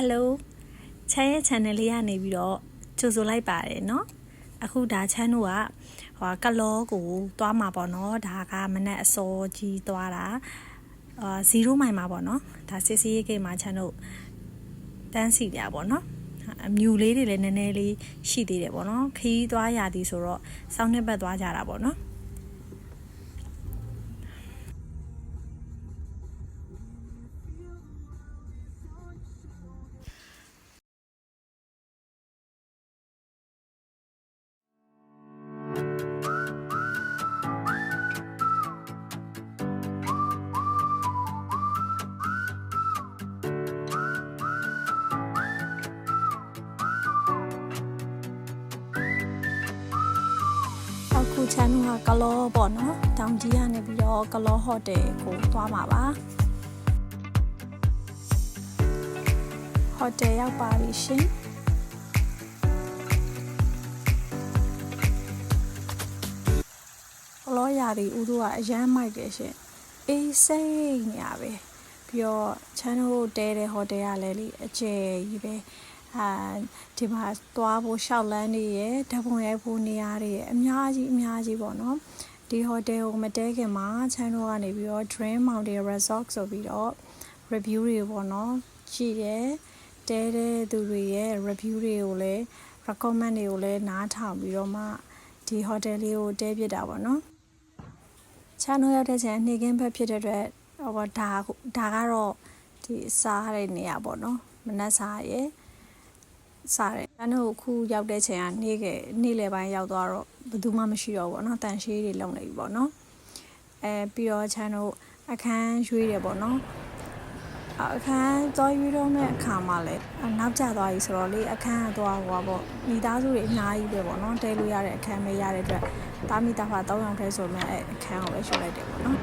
Hello ချမ်းရဲ့ channel လေးကနေပြီးတော့ကြိုဆိုလိုက်ပါတယ်เนาะအခုဒါ channel ကကလောကိုသွားမှာပေါ့เนาะဒါကမနက်အစောကြီးသွားတာ0မိုင်မှာပေါ့เนาะဒါစစ်စီးရေးဂိတ်မှာ channel တန်းစီကြပေါ့เนาะအမြူလေးတွေလည်းနည်းနည်းလေးရှိသေးတယ်ပေါ့เนาะခီးသွားရသည်ဆိုတော့စောင်းနှစ်ပတ်သွားကြတာပေါ့เนาะအခု channel ကကလောပေါ့เนาะတောင်ကြီးကနေပြီးတော့ကလောဟိုတယ်ကိုသွားမှာပါဟိုတယ်ရောက်ပါပြီရှင်ကလောရာဒီဥတို့ကအရမ်းမိုက်တယ်ရှင်အေးစိတ်နေရပဲပြီးတော့ channel တဲတဲ့ဟိုတယ်ကလည်းလေအကျယ်ကြီးပဲဒီမှာသွားဖို့ရှောက်လန်းနေရဓာတ်ပုံရိုက်ဖို့နေရာတွေအများကြီးပေါ့နော်ဒီဟိုတယ်ကိုမတဲခင်မှာ channel ကနေပြီးတော့ Dream Mountain Resort ဆိုပြီးတော့ review တွေပေါ့နော်ကြည့်တယ်တဲတဲ့သူတွေရဲ့ review တွေကိုလည်း recommend တွေကိုလည်းနားထောင်ပြီးတော့မှဒီ hotel လေးကိုတဲပြစ်တာပေါ့နော် channel ရောက်တဲ့ချိန်နေ့ကင်းဘက်ဖြစ်တဲ့အတွက်ဒါကတော့ဒီစားတဲ့နေရာပေါ့နော်မနက်စားရယ်စားတယ်။အဲ့ခုရောက်တဲ့ချိန်ကနေ့လယ်ပိုင်းရောက်သွားတော့ဘယ်သူမှမရှိတော့ဘူးเนาะတန်ရှည်တွေလုံနေပြီပေါ့เนาะပြီးတော့ channel အခန်းရွေးတယ်ပေါ့เนาะအခန်းသွားရွေးတော့မဲ့အခါမှာလည်းနောက်ကျသွားပြီဆိုတော့လေအခန်းကသွားဟိုပေါ့မိသားစုတွေအများကြီးပဲပေါ့เนาะတဲလို့ရတဲ့အခန်းပဲရတဲ့အတွက်တာမီတာဖာ3ယောက်ထဲဆိုမှအခန်းကိုပဲရွှေ့လိုက်တယ်ပေါ့เนาะ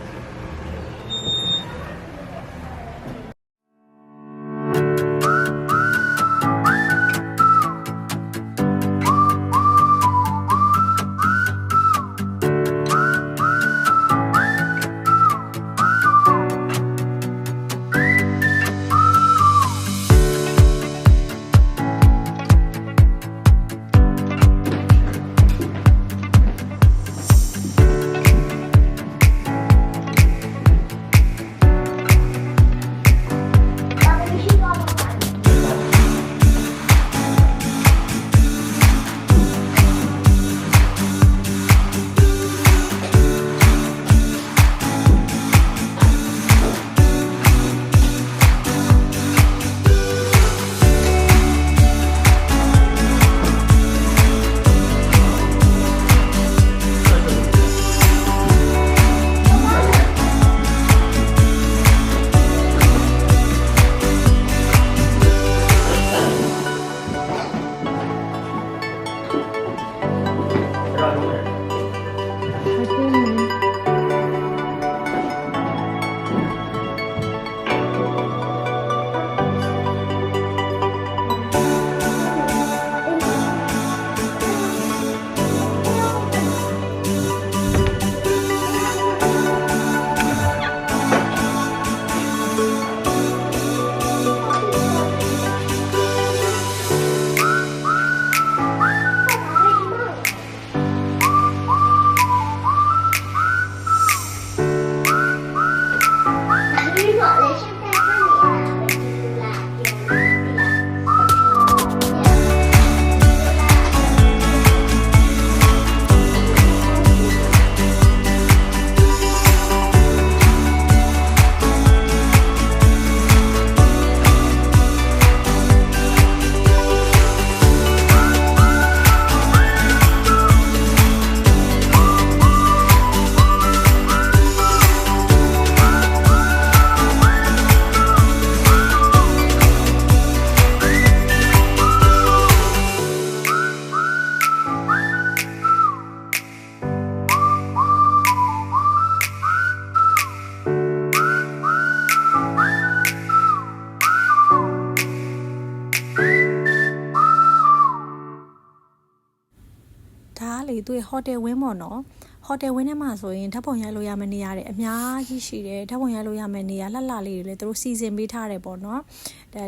ဒါကလေသူ့ဟိုတယ်ဝင်းပေါ့နော် ဟိုတယ်ဝင်းထဲမှာဆိုရင်ဓာတ်ပုံရိုက်လို့ရမယ့်နေရာတွေအများကြီးရှိတယ်ဓာတ်ပုံရိုက်လို့ရမယ့်နေရာလှလှလေးတွေလည်းသူတို့စီစဉ်ပေးထားတယ်ပေါ့နော်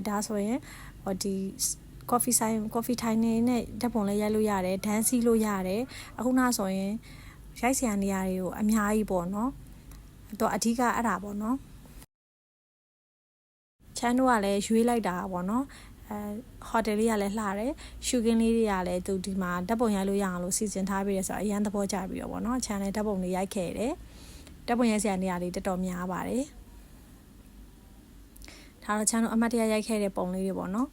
ဒါဆိုရင်ဟိုဒီ coffee time နေနဲ့ဓာတ်ပုံလည်းရိုက်လို့ရတယ်ဒန်းစီလို့ရတယ်အခုနောက်ဆိုရင်ရိုက်စရာနေရာတွေကိုအများကြီးပေါ့နော်တော့အဓိကအဲ့ဒါပေါ့နော်ချမ်းတို့ကလည်းရွေးလိုက်တာပေါ့နော်ဟိုတယ်လေးကလည်းလှတယ်ရှူကင်းလေးတွေကလည်းသူဒီမှာဓာတ်ပုံရိုက်လို့ရအောင်လို့စီစဉ်ထားပြီးရဆိုတော့အရန်သဘောကျပြီးတော့ပေါ့နော်ချမ်းလည်းဓာတ်ပုံလေးရိုက်ခဲ့တယ်ဓာတ်ပုံရိုက်စရာနေရာလေးတော်တော်များပါတယ်ဒါတော့ချမ်းတို့အမှတ်တရရိုက်ခဲ့တဲ့ပုံလေးတွေပေါ့နော်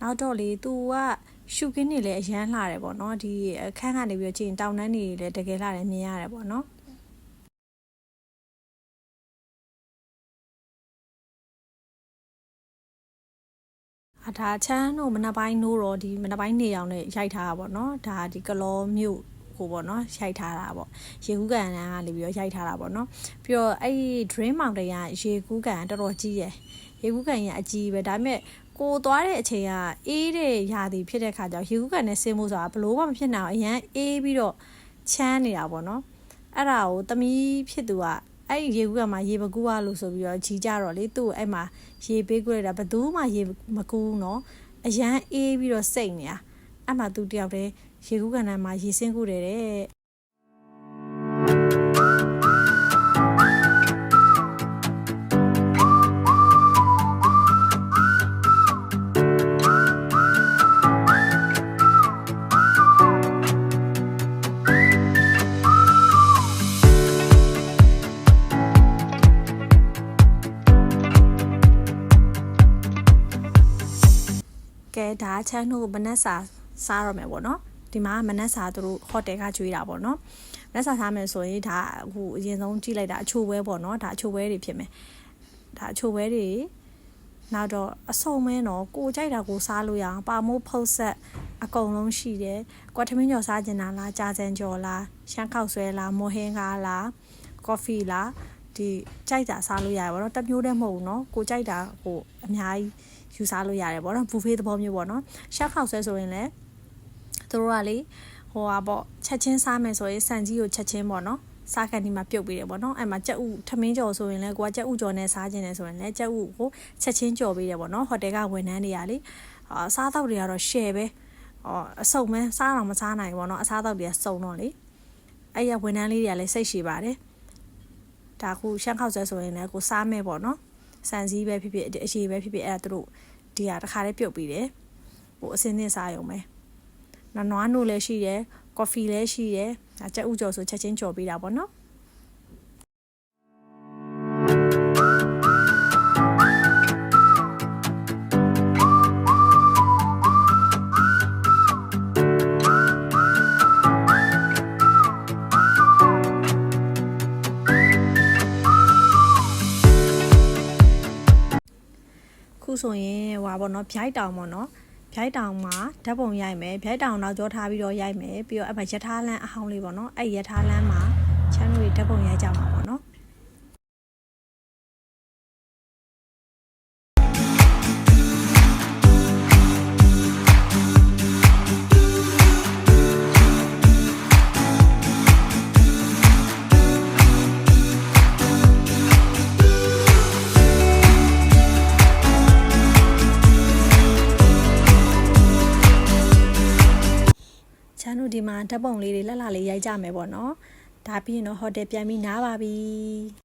နောက်တော့လေသူကရှုကင်းနေလေအရန်လှတယ်ပေါ့နော်ဒီအခန်းကနေပြီးတော့ကြည့်ရင်တောင်တန်းတွေလည်းတကယ်လှတယ်မြင်ရတယ်ပေါ့နော်ဒါချမ်းတို့မနက်ပိုင်းနိုးတော့ဒီမနက်ပိုင်းနေအောင်နဲ့ရိုက်ထားတာပေါ့နော်ဒါဒီကလောမြို့ဟိုပေါ့နော်ရိုက်ထားတာပေါ့ရေကူးကန်ကနေပြီးတော့ရိုက်ထားတာပေါ့နော်ပြီးတော့အဲ့ဒီ Dream Mountain ကရေကူးကန်တော်တော်ကြီးရယ်ရေကူးကန်ကြီးအကြီးပဲဒါပေမဲ့ကိုသွားတဲ့အချိန်ကအေးတဲ့ရာသီဖြစ်တဲ့ခါကျတော့ရေကူးကန်နဲ့ဆင်းဖို့ဆိုတာဘလို့မှမဖြစ်နိုင်အောင်အရန်အေးပြီးတော့ချမ်းနေတာပေါ့နော်အဲ့ဒါကိုသမီးဖြစ်သူကအဲ့ရေကူးကန်မှာရေမကူးရလို့ဆိုပြီးတော့ကြီးကြတော့လေသူ့အဲ့မှာရေပေးကူလိုက်တာဘသူမှရေမကူးနော်အရန်အေးပြီးတော့စိတ်နေတာအဲ့မှာသူတယောက်တည်းရေကူးကန်ထဲမှာရေဆင်းကူတယ်တဲ့ဒါချမ်းတို့မနက်စာစားရမယ်ပေါ့နော်ဒီမှာမနက်စာသူတို့ဟိုတယ်ကကျွေးတာပေါ့နော်မနက်စာစားမယ်ဆိုရင်ဒါအခုအရင်ဆုံးကြည့်လိုက်တာအချိုပွဲပေါ့နော်ဒါအချိုပွဲတွေဖြစ်မယ်ဒါအချိုပွဲတွေနောက်တော့အစုံမဲနော်ကိုကြိုက်တာကိုစားလို့ရအောင်ပါမိုးဖုတ်ဆက်အကုန်လုံးရှိတယ်ကွာထမင်းကျော်စားကျင်တာလားကြာစံကျော်လားရှမ်းခောက်ဆွဲလားမော်ဟင်းကားလားကော်ဖီလားဒီကြိုက်တာစားလို့ရတယ်ပေါ့နော်တစ်မျိုးတည်းမဟုတ်ဘူးနော်ကိုကြိုက်တာကိုအများကြီးယူစားလို့ရတယ်ပေါ့နော်ဘူဖေးသဘောမျိုးပေါ့နော်ရှက်ခောက်ဆွဲဆိုရင်လည်းသူတို့ကလေဟိုဟာပေါ့ချက်ချင်းစားမယ်ဆိုရင်စံကြီးကိုချက်ချင်းပေါ့နော်စားကန်ဒီမှာပြုတ်ပေးတယ်ပေါ့နော်အဲ့မှာကြက်ဥထမင်းကြော်ဆိုရင်လည်းကိုကကြက်ဥကြော်နဲ့စားခြင်းတယ်ဆိုရင်လည်းကြက်ဥကိုချက်ချင်းကြော်ပေးတယ်ပေါ့နော်ဟိုတယ်ကဝန်ထမ်းတွေကလေစားတော့တွေကတော့ share ပဲအစုံမဲစားတော့မစားနိုင်ဘူးပေါ့နော်အစားတော့တွေကစုံတော့လေအဲ့ရဝန်ထမ်းလေးတွေကလည်းစိတ်ရှည်ပါတယ်ဒါခုရှမ်းခောက်ဆွဲဆိုရင်လည်းကိုစားမယ်ပေါ့နော်စံစည်းပဲဖြစ်ဖြစ်အရေးပဲဖြစ်ဖြစ်အဲ့ဒါသူတို့ဒီဟာတစ်ခါလေးပြုတ်ပြီးတယ်ဟိုအစင်းနဲ့စားရုံပဲနွားနို့လည်းရှိတယ်ကော်ဖီလည်းရှိတယ်ဒါကြက်ဥကြော်ဆိုချက်ချင်းကြော်ပေးတာပေါ့နော်ခုဆိုရင်ဟွာပေါ့နော်ဗျိုက်တောင်ပေါ့နော်ဗျိုက်တောင်မှာဓာတ်ပုံရိုက်မယ်ဗျိုက်တောင်နောက်ကျောထားပြီးတော့ရိုက်မယ်ပြီးတော့အဲ့မှာရထားလမ်းအဟောင်းလေးပေါ့နော်အဲ့ရထားလမ်းမှာချမ်းတို့ဓာတ်ပုံရိုက်ကြမှာပေါ့နော်ဒီမှာဓာတ်ပုံလေးတွေလှလှလေးရိုက်ကြမယ်ပေါ့နော်ဒါပြီးရင်တော့ဟိုတယ်ပြန်ပြီးနားပါပြီ